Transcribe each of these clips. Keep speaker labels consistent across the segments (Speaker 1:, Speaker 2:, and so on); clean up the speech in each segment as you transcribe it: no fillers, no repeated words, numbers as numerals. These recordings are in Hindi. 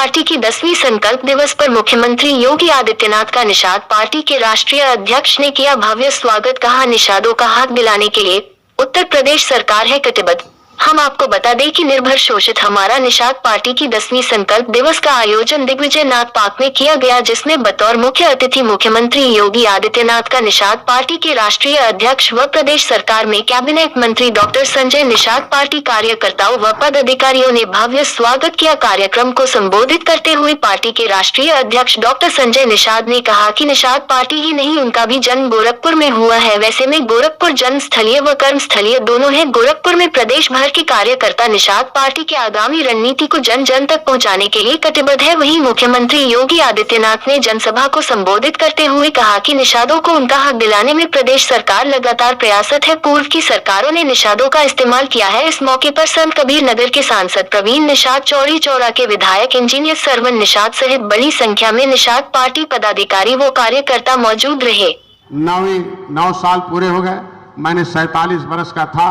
Speaker 1: पार्टी की 10वीं संकल्प दिवस पर मुख्यमंत्री योगी आदित्यनाथ का निषाद पार्टी के राष्ट्रीय अध्यक्ष ने किया भव्य स्वागत। कहा, निषादों का हक दिलाने के लिए उत्तर प्रदेश सरकार है कटिबद्ध। हम आपको बता दें कि निर्भर शोषित हमारा निषाद पार्टी की 10वीं संकल्प दिवस का आयोजन दिग्विजय नाथ पार्क में किया गया, जिसमें बतौर मुख्य अतिथि मुख्यमंत्री योगी आदित्यनाथ का निषाद पार्टी के राष्ट्रीय अध्यक्ष व प्रदेश सरकार में कैबिनेट मंत्री डॉक्टर संजय निषाद, पार्टी कार्यकर्ताओं व पदाधिकारियों ने भव्य स्वागत किया। कार्यक्रम को संबोधित करते हुए पार्टी के राष्ट्रीय अध्यक्ष डॉक्टर संजय निषाद ने कहा कि निषाद पार्टी ही नहीं, उनका भी जन्म गोरखपुर में हुआ है। वैसे में गोरखपुर जन्म स्थलीय व कर्म स्थलीय दोनों है। गोरखपुर में प्रदेश भर के कार्यकर्ता निषाद पार्टी के आगामी रणनीति को जन जन तक पहुंचाने के लिए कटिबद्ध है। वहीं मुख्यमंत्री योगी आदित्यनाथ ने जनसभा को संबोधित करते हुए कहा कि निषादों को उनका हक दिलाने में प्रदेश सरकार लगातार प्रयासरत है। पूर्व की सरकारों ने निषादों का इस्तेमाल किया है। इस मौके पर संत कबीर नगर के सांसद प्रवीण निषाद, चौरी चौरा के विधायक इंजीनियर सरवन निषाद सहित बड़ी संख्या में निषाद पार्टी पदाधिकारी व कार्यकर्ता मौजूद रहे।
Speaker 2: 9 साल पूरे हो गए। मैंने 47 बरस का था।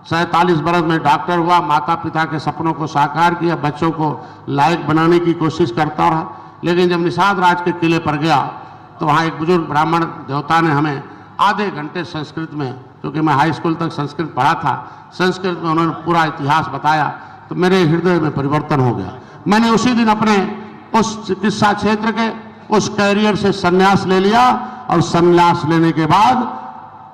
Speaker 2: 47 बरस में डॉक्टर हुआ, माता पिता के सपनों को साकार किया, बच्चों को लायक बनाने की कोशिश करता रहा। लेकिन जब निषाद राज के किले पर गया तो वहाँ एक बुजुर्ग ब्राह्मण देवता ने हमें आधे घंटे संस्कृत में, क्योंकि मैं हाई स्कूल तक संस्कृत पढ़ा था, संस्कृत में उन्होंने पूरा इतिहास बताया तो मेरे हृदय में परिवर्तन हो गया। मैंने उसी दिन अपने उस चिकित्सा क्षेत्र के उस कैरियर से संन्यास ले लिया और संन्यास लेने के बाद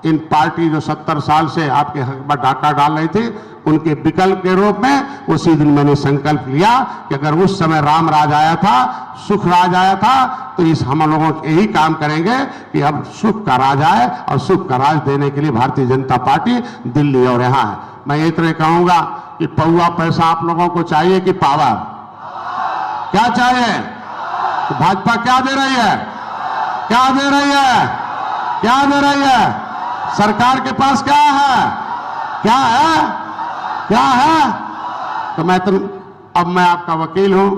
Speaker 2: इन पार्टी जो 70 साल से आपके हक पर डाका डाल रही थी, उनके विकल्प के रूप में उसी दिन मैंने संकल्प लिया कि अगर उस समय राम राज आया था, सुख राज आया था, तो इस हम लोगों यही काम करेंगे कि अब सुख का राज आए और सुख का राज देने के लिए भारतीय जनता पार्टी दिल्ली और यहाँ है। मैं इतना कहूंगा कि पौवा पैसा आप लोगों को चाहिए कि पावर? क्या चाहिए? तो भाजपा क्या दे रही है? क्या दे रही है? क्या दे रही है? सरकार के पास क्या है? क्या है? क्या है? तो अब मैं आपका वकील हूं,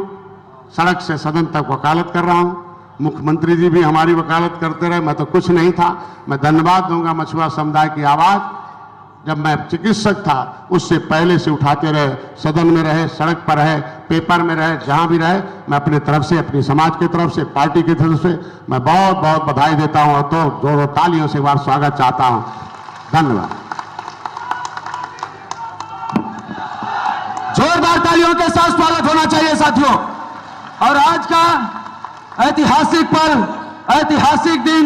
Speaker 2: सड़क से सदन तक वकालत कर रहा हूं। मुख्यमंत्री जी भी हमारी वकालत करते रहे, मैं तो कुछ नहीं था। मैं धन्यवाद दूंगा मछुआ समुदाय की आवाज, जब मैं चिकित्सक था उससे पहले से उठाते रहे, सदन में रहे, सड़क पर रहे, पेपर में रहे, जहां भी रहे। मैं अपने तरफ से, अपनी समाज की तरफ से, पार्टी की तरफ से मैं बहुत बहुत बधाई देता हूं और तो जोरों तालियों से एक बार स्वागत चाहता हूं। धन्यवाद।
Speaker 3: जोरदार तालियों के साथ स्वागत होना चाहिए साथियों। और आज का ऐतिहासिक पल, ऐतिहासिक दिन,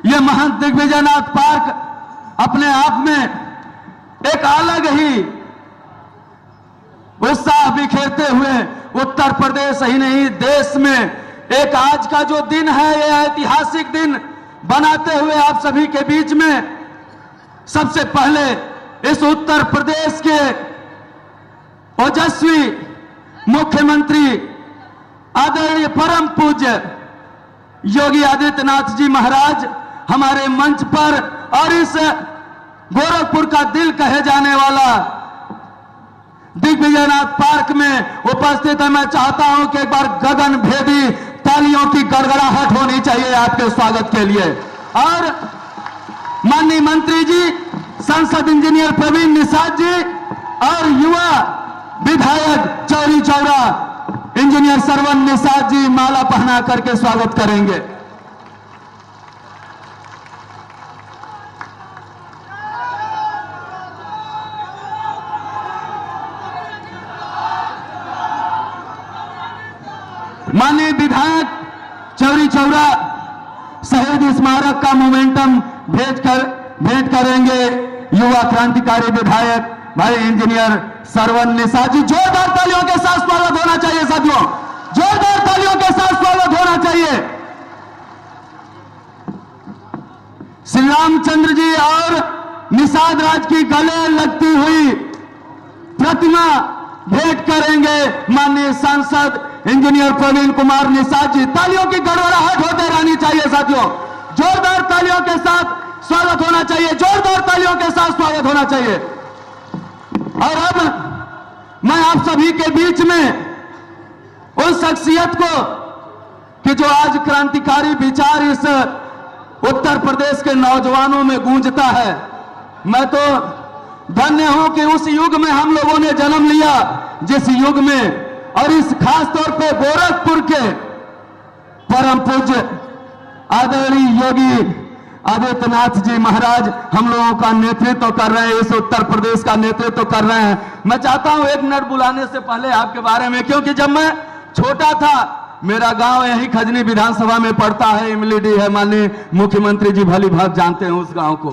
Speaker 3: यह महंत दिग्विजयनाथ पार्क अपने आप में एक अलग ही उत्साह बिखेरते हुए उत्तर प्रदेश ही नहीं देश में एक आज का जो दिन है, यह ऐतिहासिक दिन बनाते हुए आप सभी के बीच में सबसे पहले इस उत्तर प्रदेश के ओजस्वी मुख्यमंत्री आदरणीय परम पूज्य योगी आदित्यनाथ जी महाराज हमारे मंच पर और इस गोरखपुर का दिल कहे जाने वाला दिग्विजयनाथ पार्क में उपस्थित है। मैं चाहता हूं कि एक बार गगन भेदी तालियों की गड़गड़ाहट होनी चाहिए आपके स्वागत के लिए। और माननीय मंत्री जी, सांसद इंजीनियर प्रवीण निषाद जी और युवा विधायक चौरी चौरा इंजीनियर सरवन निषाद जी माला पहना करके स्वागत करेंगे। माननीय विधायक चौरी चौरा शहीद स्मारक का मोमेंटम भेंट करेंगे युवा क्रांतिकारी विधायक भाई इंजीनियर सरवन निषाद जी। जोरदार तालियों के साथ स्वागत होना चाहिए साथियों, जोरदार तालियों के साथ स्वागत होना चाहिए। श्री रामचंद्र जी और निषाद राज की गले लगती हुई प्रतिमा भेंट करेंगे माननीय सांसद इंजीनियर प्रवीण कुमार निषाद जी। तालियों की गड़गड़ाहट होते रहनी चाहिए साथियों, जोरदार तालियों के साथ स्वागत होना चाहिए, जोरदार तालियों के साथ स्वागत होना चाहिए। और अब मैं आप सभी के बीच में उस शख्सियत को कि जो आज क्रांतिकारी विचार इस उत्तर प्रदेश के नौजवानों में गूंजता है, मैं तो धन्य हूं कि उस युग में हम लोगों ने जन्म लिया जिस युग में और इस खास तौर पे गोरखपुर के परम पूज्य आदरणीय योगी आदित्यनाथ जी महाराज हम लोगों का नेतृत्व कर रहे हैं, इस उत्तर प्रदेश का नेतृत्व कर रहे हैं। मैं चाहता हूं एक मिनट बुलाने से पहले आपके बारे में, क्योंकि जब मैं छोटा था, मेरा गांव यही खजनी विधानसभा में पड़ता है, इमलीडी है, माननीय मुख्यमंत्री जी भली भांति जानते हैं उस गांव को।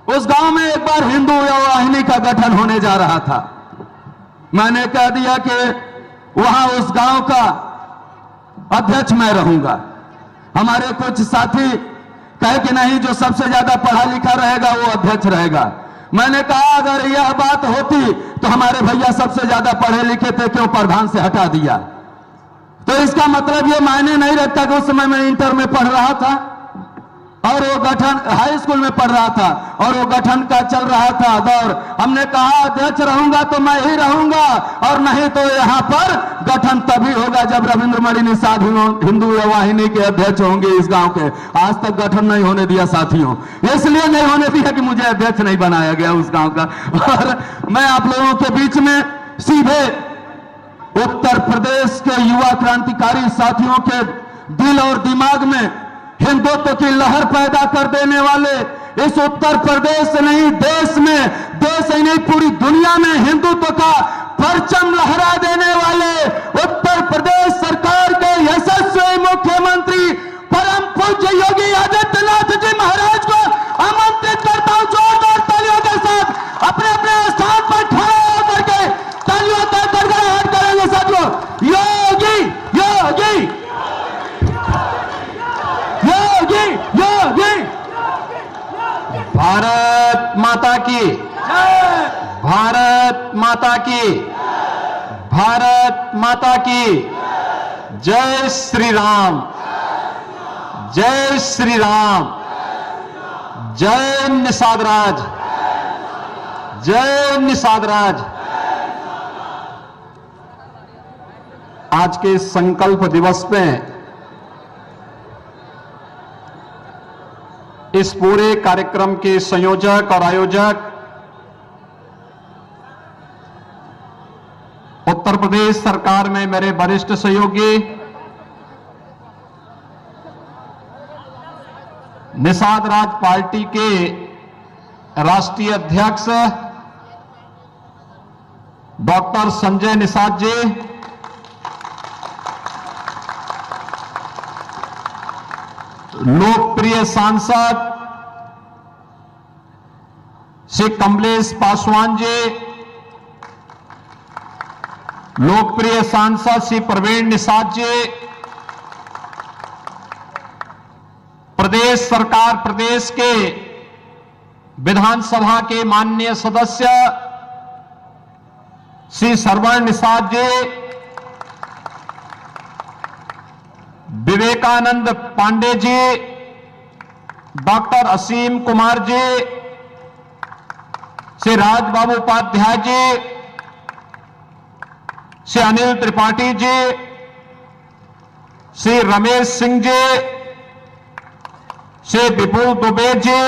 Speaker 3: उस गांव में एक बार हिंदू युवा वाहिनी का गठन होने जा रहा था। मैंने कह दिया कि वहां उस गांव का अध्यक्ष मैं रहूंगा। हमारे कुछ साथी कहे कि नहीं, जो सबसे ज्यादा पढ़ा लिखा रहेगा वो अध्यक्ष रहेगा। मैंने कहा अगर यह बात होती तो हमारे भैया सबसे ज्यादा पढ़े लिखे थे, क्यों प्रधान से हटा दिया? तो इसका मतलब ये मायने नहीं रखता कि उस समय मैं इंटर में पढ़ रहा था और वो गठन हाई स्कूल में पढ़ रहा था और वो गठन का चल रहा था दौर। हमने कहा अध्यक्ष रहूंगा तो मैं ही रहूंगा, और नहीं तो यहां पर गठन तभी होगा जब रविंद्र मणि निषाद हिंदू युवा वाहिनी के अध्यक्ष होंगे इस गांव के। आज तक गठन नहीं होने दिया साथियों, इसलिए नहीं होने दिया कि मुझे अध्यक्ष नहीं बनाया गया उस गांव का। और मैं आप लोगों के बीच में सीधे उत्तर प्रदेश के युवा क्रांतिकारी साथियों के दिल और दिमाग में हिंदुत्व की लहर पैदा कर देने वाले, इस उत्तर प्रदेश से नहीं देश में, देश ही नहीं पूरी दुनिया में हिंदुत्व का परचम लहरा देने वाले उत्तर प्रदेश सरकार के यशस्वी मुख्यमंत्री परम पूज्य योगी आदित्यनाथ जी महाराज को आमंत्रित करता हूं जोरदार तालियों के साथ अपने अपने स्थान पर खड़े होकर के तालियों तक गड़गड़ाहट करेंगे साथियों। योगी योगी योगी योगी।
Speaker 4: भारत माता की
Speaker 3: जय,
Speaker 4: भारत माता की भारत माता की जय श्री राम, जय श्री राम, जय निषाद राज, जय निषाद राज। आज के संकल्प दिवस में इस पूरे कार्यक्रम के संयोजक और आयोजक उत्तर प्रदेश सरकार में मेरे वरिष्ठ सहयोगी निषाद राज पार्टी के राष्ट्रीय अध्यक्ष डॉक्टर संजय निषाद जी, लोकप्रिय सांसद श्री कमलेश पासवान जी, लोकप्रिय सांसद श्री प्रवीण निषाद जी, प्रदेश सरकार प्रदेश के विधानसभा के माननीय सदस्य श्री श्रवण निषाद जी, विवेकानंद पांडे जी, डॉक्टर असीम कुमार जी, श्री राजबाबू उपाध्याय जी, श्री अनिल त्रिपाठी जी, श्री रमेश सिंह जी, श्री विपुल दुबे जी,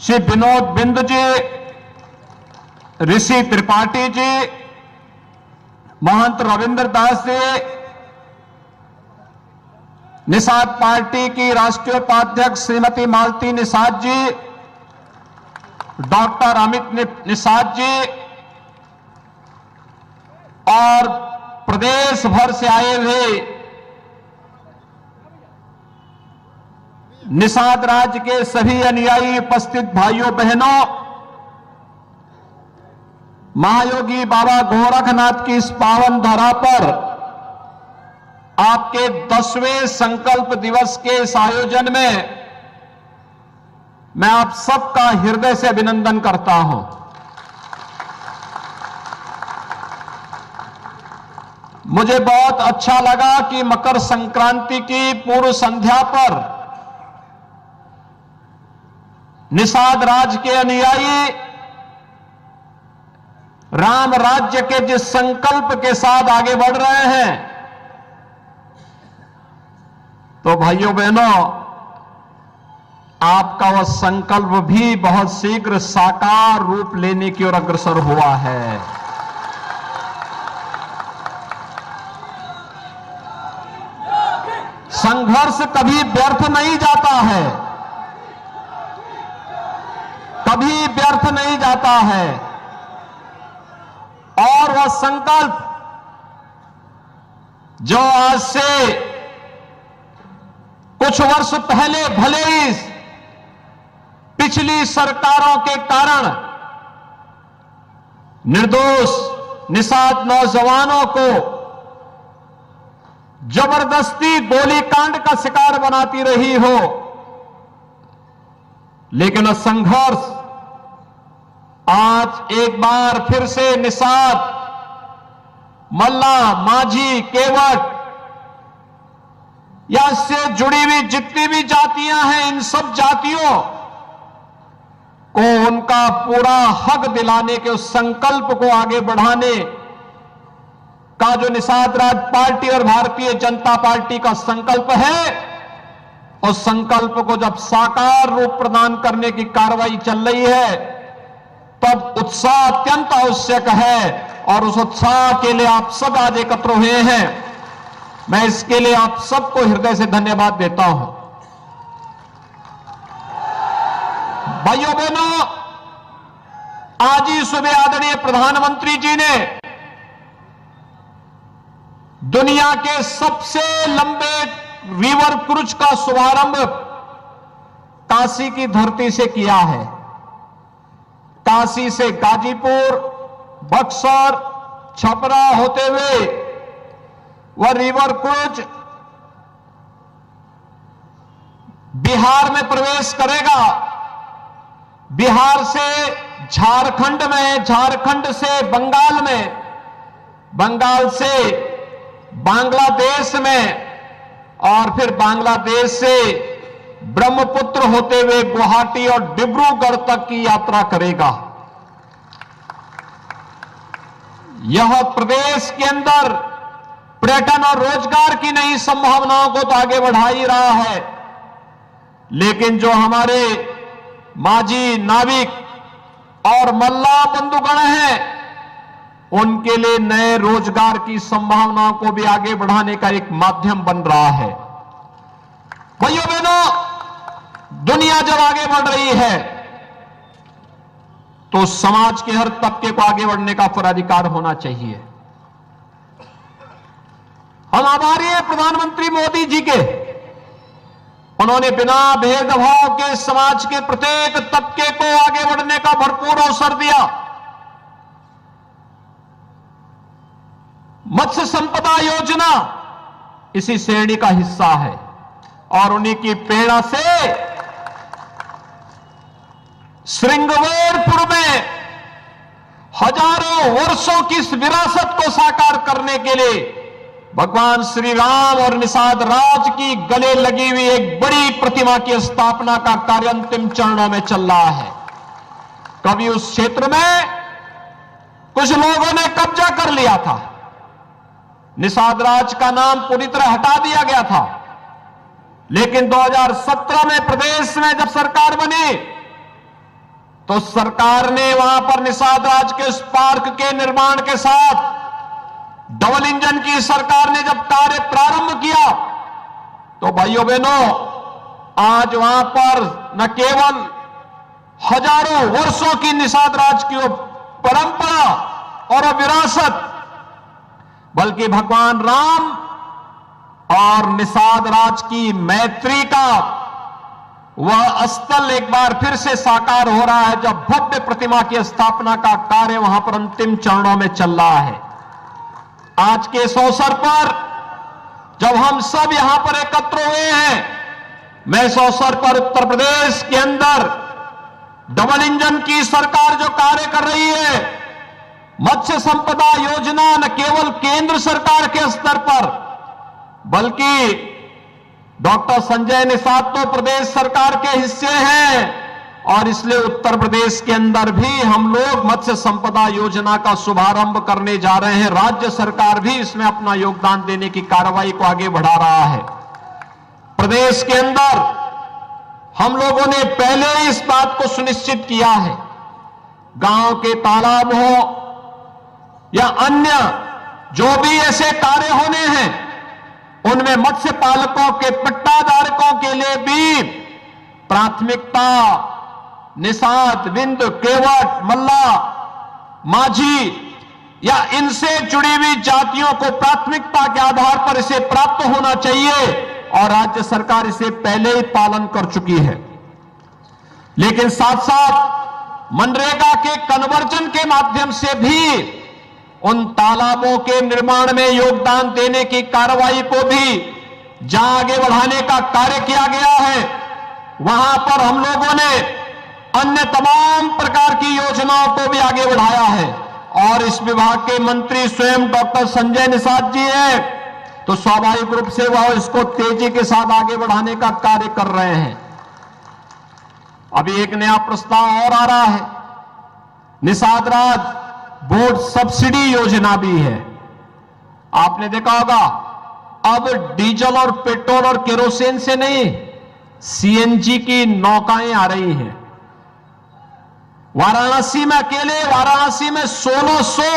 Speaker 4: श्री विनोद बिंद जी, ऋषि त्रिपाठी जी, महंत रविंद्र दास जी, निषाद पार्टी की राष्ट्रीय उपाध्यक्ष श्रीमती मालती निषाद जी, डॉक्टर अमित निषाद जी और प्रदेश भर से आए हुए निषाद राज के सभी अनुयायी उपस्थित भाइयों बहनों, महायोगी बाबा गोरखनाथ की इस पावन धरा पर आपके 10वें संकल्प दिवस के इस आयोजन में मैं आप सबका हृदय से अभिनंदन करता हूं। मुझे बहुत अच्छा लगा कि मकर संक्रांति की पूर्व संध्या पर निषाद राज के अनुयायी राम राज्य के जिस संकल्प के साथ आगे बढ़ रहे हैं, तो भाइयों बहनों, आपका वह संकल्प भी बहुत शीघ्र साकार रूप लेने की ओर अग्रसर हुआ है। संघर्ष कभी व्यर्थ नहीं जाता है, कभी व्यर्थ नहीं जाता है। और वह संकल्प जो आज से कुछ वर्ष पहले भले ही पिछली सरकारों के कारण निर्दोष निषाद नौजवानों को जबरदस्ती गोलीकांड का शिकार बनाती रही हो, लेकिन संघर्ष आज एक बार फिर से निषाद, मल्ला, माझी, केवट या इससे जुड़ी हुई जितनी भी जातियां हैं, इन सब जातियों को उनका पूरा हक दिलाने के उस संकल्प को आगे बढ़ाने का जो निषाद राज पार्टी और भारतीय जनता पार्टी का संकल्प है, उस संकल्प को जब साकार रूप प्रदान करने की कार्रवाई चल रही है, तब उत्साह अत्यंत आवश्यक है। और उस उत्साह के लिए आप सब आज एकत्र हुए हैं। मैं इसके लिए आप सबको हृदय से धन्यवाद देता हूं। भाइयों बहनों, आज ही सुबह आदरणीय प्रधानमंत्री जी ने दुनिया के सबसे लंबे रिवर क्रूज का शुभारंभ काशी की धरती से किया है। काशी से गाजीपुर, बक्सर, छपरा होते हुए वह रिवर क्रूज बिहार में प्रवेश करेगा। बिहार से झारखंड में, झारखंड से बंगाल में, बंगाल से बांग्लादेश में और फिर बांग्लादेश से ब्रह्मपुत्र होते हुए गुवाहाटी और डिब्रूगढ़ तक की यात्रा करेगा। यह प्रदेश के अंदर पर्यटन और रोजगार की नई संभावनाओं को तो आगे बढ़ा ही रहा है, लेकिन जो हमारे माझी, नाविक और मल्ला बंधुगण हैं, उनके लिए नए रोजगार की संभावनाओं को भी आगे बढ़ाने का एक माध्यम बन रहा है। भाइयों बहनों, दुनिया जब आगे बढ़ रही है तो समाज के हर तबके को आगे बढ़ने का पूर्वाधिकार होना चाहिए। हम आभारी हैं प्रधानमंत्री मोदी जी के, उन्होंने बिना भेदभाव के समाज के प्रत्येक तबके को आगे बढ़ने का भरपूर अवसर दिया। मत्स्य संपदा योजना इसी श्रेणी का हिस्सा है और उन्हीं की प्रेरणा से श्रृंगवेरपुर में हजारों वर्षों की इस विरासत को साकार करने के लिए भगवान श्री राम और निषाद राज की गले लगी हुई एक बड़ी प्रतिमा की स्थापना का कार्य अंतिम चरणों में चल रहा है। कभी उस क्षेत्र में कुछ लोगों ने कब्जा कर लिया था, निषाद राज का नाम पूरी तरह हटा दिया गया था, लेकिन 2017 में प्रदेश में जब सरकार बनी तो सरकार ने वहां पर निषाद राज के उस पार्क के निर्माण के साथ डबल इंजन की सरकार ने जब कार्य प्रारंभ किया तो भाइयों बहनों, आज वहां पर न केवल हजारों वर्षों की निषाद राज की वो परंपरा और विरासत, बल्कि भगवान राम और निषाद राज की मैत्री का वह स्थल एक बार फिर से साकार हो रहा है, जब भव्य प्रतिमा की स्थापना का कार्य वहां पर अंतिम चरणों में चल रहा है। आज के इस अवसर पर जब हम सब यहां पर एकत्र हुए हैं, मैं इस अवसर पर उत्तर प्रदेश के अंदर डबल इंजन की सरकार जो कार्य कर रही है, मत्स्य संपदा योजना न केवल केंद्र सरकार के स्तर पर बल्कि डॉक्टर संजय निषाद तो प्रदेश सरकार के हिस्से हैं और इसलिए उत्तर प्रदेश के अंदर भी हम लोग मत्स्य संपदा योजना का शुभारंभ करने जा रहे हैं। राज्य सरकार भी इसमें अपना योगदान देने की कार्रवाई को आगे बढ़ा रहा है। प्रदेश के अंदर हम लोगों ने पहले ही इस बात को सुनिश्चित किया है, गांव के तालाब हो या अन्य जो भी ऐसे कार्य होने हैं उनमें मत्स्य पालकों के पट्टाधारकों के लिए भी प्राथमिकता, निषाद, बिंद, केवट, मल्ला, माझी या इनसे जुड़ी हुई जातियों को प्राथमिकता के आधार पर इसे प्राप्त होना चाहिए और राज्य सरकार इसे पहले ही पालन कर चुकी है। लेकिन साथ साथ मनरेगा के कन्वर्जन के माध्यम से भी उन तालाबों के निर्माण में योगदान देने की कार्रवाई को भी जहां आगे बढ़ाने का कार्य किया गया है, वहां पर हम लोगों ने अन्य तमाम प्रकार की योजनाओं को भी आगे बढ़ाया है। और इस विभाग के मंत्री स्वयं डॉक्टर संजय निषाद जी हैं, तो स्वाभाविक रूप से वह इसको तेजी के साथ आगे बढ़ाने का कार्य कर रहे हैं। अभी एक नया प्रस्ताव और आ रहा है, निषाद राज बोट सब्सिडी योजना भी है। आपने देखा होगा अब डीजल और पेट्रोल और केरोसिन से नहीं, सीएनजी की नौकाएं आ रही हैं। वाराणसी में अकेले वाराणसी में 1600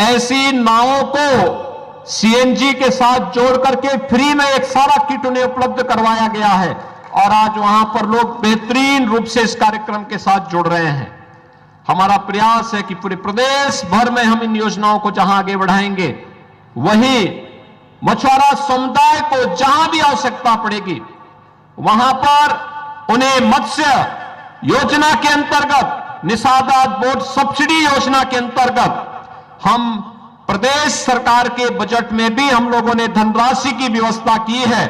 Speaker 4: ऐसी नावों को सीएनजी के साथ जोड़ करके फ्री में एक सारा किट उन्हें उपलब्ध करवाया गया है और आज वहां पर लोग बेहतरीन रूप से इस कार्यक्रम के साथ जुड़ रहे हैं। हमारा प्रयास है कि पूरे प्रदेश भर में हम इन योजनाओं को जहां आगे बढ़ाएंगे, वहीं मछुआरा समुदाय को जहां भी आवश्यकता पड़ेगी वहां पर उन्हें मत्स्य योजना के अंतर्गत, निषाद बोट सब्सिडी योजना के अंतर्गत हम प्रदेश सरकार के बजट में भी हम लोगों ने धनराशि की व्यवस्था की है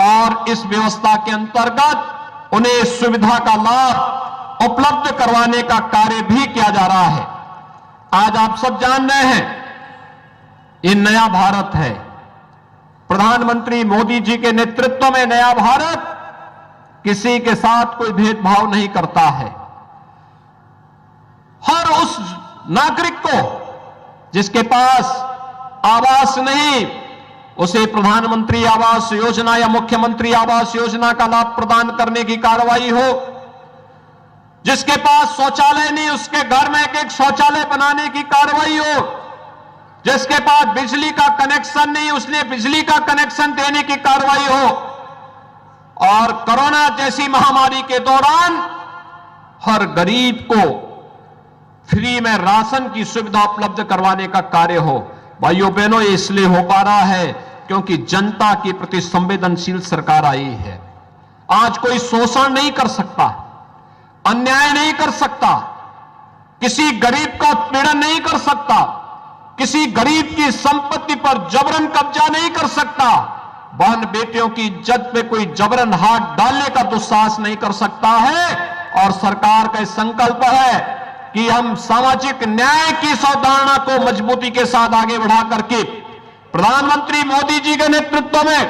Speaker 4: और इस व्यवस्था के अंतर्गत उन्हें सुविधा का लाभ उपलब्ध करवाने का कार्य भी किया जा रहा है। आज आप सब जान रहे हैं, ये नया भारत है। प्रधानमंत्री मोदी जी के नेतृत्व में नया भारत किसी के साथ कोई भेदभाव नहीं करता है। हर उस नागरिक को जिसके पास आवास नहीं, उसे प्रधानमंत्री आवास योजना या मुख्यमंत्री आवास योजना का लाभ प्रदान करने की कार्रवाई हो। जिसके पास शौचालय नहीं, उसके घर में एक शौचालय बनाने की कार्रवाई हो। जिसके पास बिजली का कनेक्शन नहीं, उसने बिजली का कनेक्शन देने की कार्रवाई हो। और कोरोना जैसी महामारी के दौरान हर गरीब को फ्री में राशन की सुविधा उपलब्ध करवाने का कार्य हो। भाइयों बहनों, ये इसलिए हो पा रहा है क्योंकि जनता के प्रति संवेदनशील सरकार आई है। आज कोई शोषण नहीं कर सकता, अन्याय नहीं कर सकता, किसी गरीब का उत्पीड़न नहीं कर सकता, किसी गरीब की संपत्ति पर जबरन कब्जा नहीं कर सकता, बहन बेटियों की इज्जत पे कोई जबरन हाथ डालने का दुस्साहस नहीं कर सकता है। और सरकार का संकल्प है कि हम सामाजिक न्याय की इस अवधारणा को मजबूती के साथ आगे बढ़ा करके प्रधानमंत्री मोदी जी के नेतृत्व में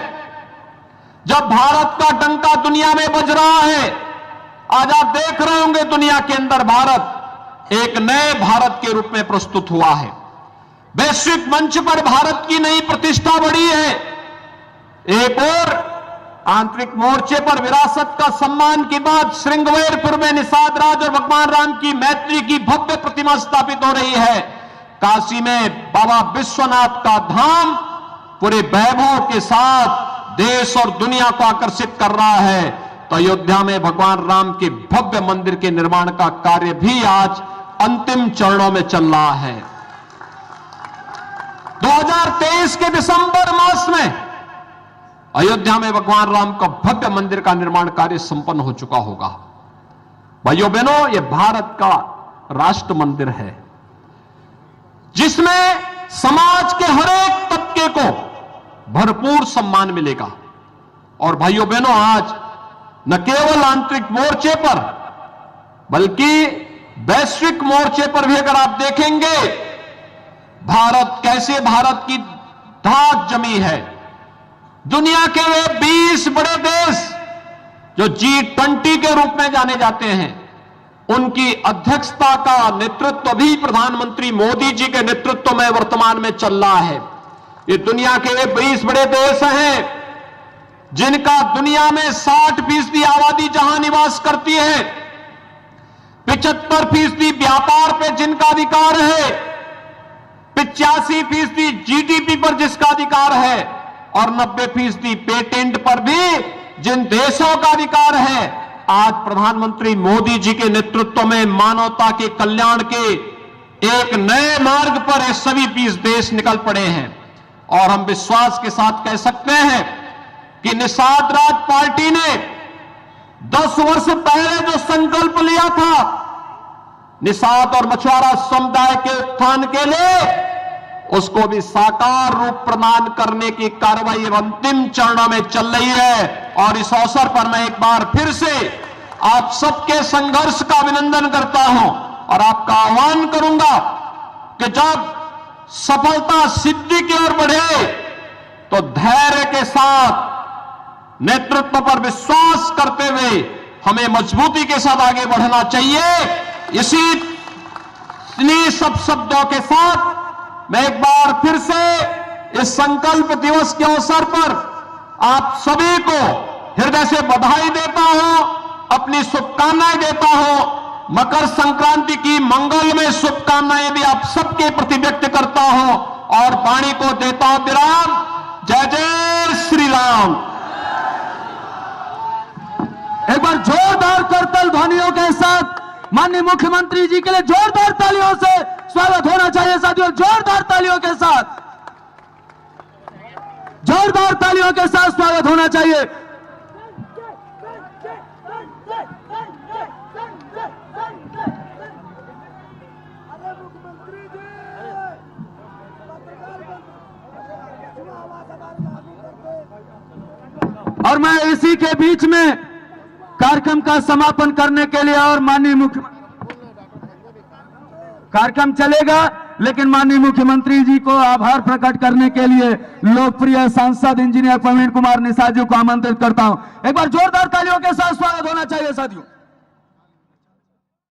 Speaker 4: जब भारत का डंका दुनिया में बज रहा है, आज आप देख रहे होंगे दुनिया के अंदर भारत एक नए भारत के रूप में प्रस्तुत हुआ है। वैश्विक मंच पर भारत की नई प्रतिष्ठा बढ़ी है। एक और आंतरिक मोर्चे पर विरासत का सम्मान की बात, श्रृंगवेरपुर में निषाद राज और भगवान राम की मैत्री की भव्य प्रतिमा स्थापित हो रही है। काशी में बाबा विश्वनाथ का धाम पूरे वैभव के साथ देश और दुनिया को आकर्षित कर रहा है। तो अयोध्या में भगवान राम के भव्य मंदिर के निर्माण का कार्य भी आज अंतिम चरणों में चल रहा है। 2023 के दिसंबर मास में अयोध्या में भगवान राम का भव्य मंदिर का निर्माण कार्य संपन्न हो चुका होगा। भाइयों बहनों, यह भारत का राष्ट्र मंदिर है जिसमें समाज के हर एक तबके को भरपूर सम्मान मिलेगा। और भाइयों बहनों, आज न केवल आंतरिक मोर्चे पर बल्कि वैश्विक मोर्चे पर भी अगर आप देखेंगे भारत कैसे भारत की धाक जमी है। दुनिया के वे 20 बड़े देश जो G20 के रूप में जाने जाते हैं, उनकी अध्यक्षता का नेतृत्व भी प्रधानमंत्री मोदी जी के नेतृत्व में वर्तमान में चल रहा है। ये दुनिया के वे 20 बड़े देश हैं जिनका दुनिया में 60% आबादी जहां निवास करती है, 75% व्यापार पे जिनका अधिकार है, 85% GDP पर जिसका अधिकार है और 90% पेटेंट पर भी जिन देशों का अधिकार है, आज प्रधानमंत्री मोदी जी के नेतृत्व में मानवता के कल्याण के एक नए मार्ग पर ये सभी 20 देश निकल पड़े हैं। और हम विश्वास के साथ कह सकते हैं कि निषाद राज पार्टी ने 10 वर्ष पहले जो संकल्प लिया था निषाद और मछुआरा समुदाय के उत्थान के लिए, उसको भी साकार रूप प्रदान करने की कार्रवाई अंतिम चरणों में चल रही है। और इस अवसर पर मैं एक बार फिर से आप सबके संघर्ष का अभिनंदन करता हूं और आपका आह्वान करूंगा कि जब सफलता सिद्धि की ओर बढ़े तो धैर्य के साथ नेतृत्व पर विश्वास करते हुए हमें मजबूती के साथ आगे बढ़ना चाहिए। इन्हीं सब शब्दों के साथ मैं एक बार फिर से इस संकल्प दिवस के अवसर पर आप सभी को हृदय से बधाई देता हूं, अपनी शुभकामनाएं देता हूं। मकर संक्रांति की मंगलमय शुभकामनाएं भी आप सबके प्रति व्यक्त करता हूं और वाणी को देता हूं विराम। जय जय श्री राम।
Speaker 3: एक बार जोरदार करतल ध्वनियों के साथ माननीय मुख्यमंत्री जी के लिए जोरदार तालियों से स्वागत होना चाहिए साथियों। जोरदार तालियों के साथ, जोरदार तालियों के साथ स्वागत होना चाहिए। और मैं इसी के बीच में कार्यक्रम का समापन करने के लिए और माननीय मुख्यमंत्री, कार्यक्रम चलेगा लेकिन माननीय मुख्यमंत्री जी को आभार प्रकट करने के लिए लोकप्रिय सांसद इंजीनियर प्रवीण कुमार निषाद जी को आमंत्रित करता हूं। एक बार जोरदार तालियों के साथ स्वागत होना चाहिए साथियों।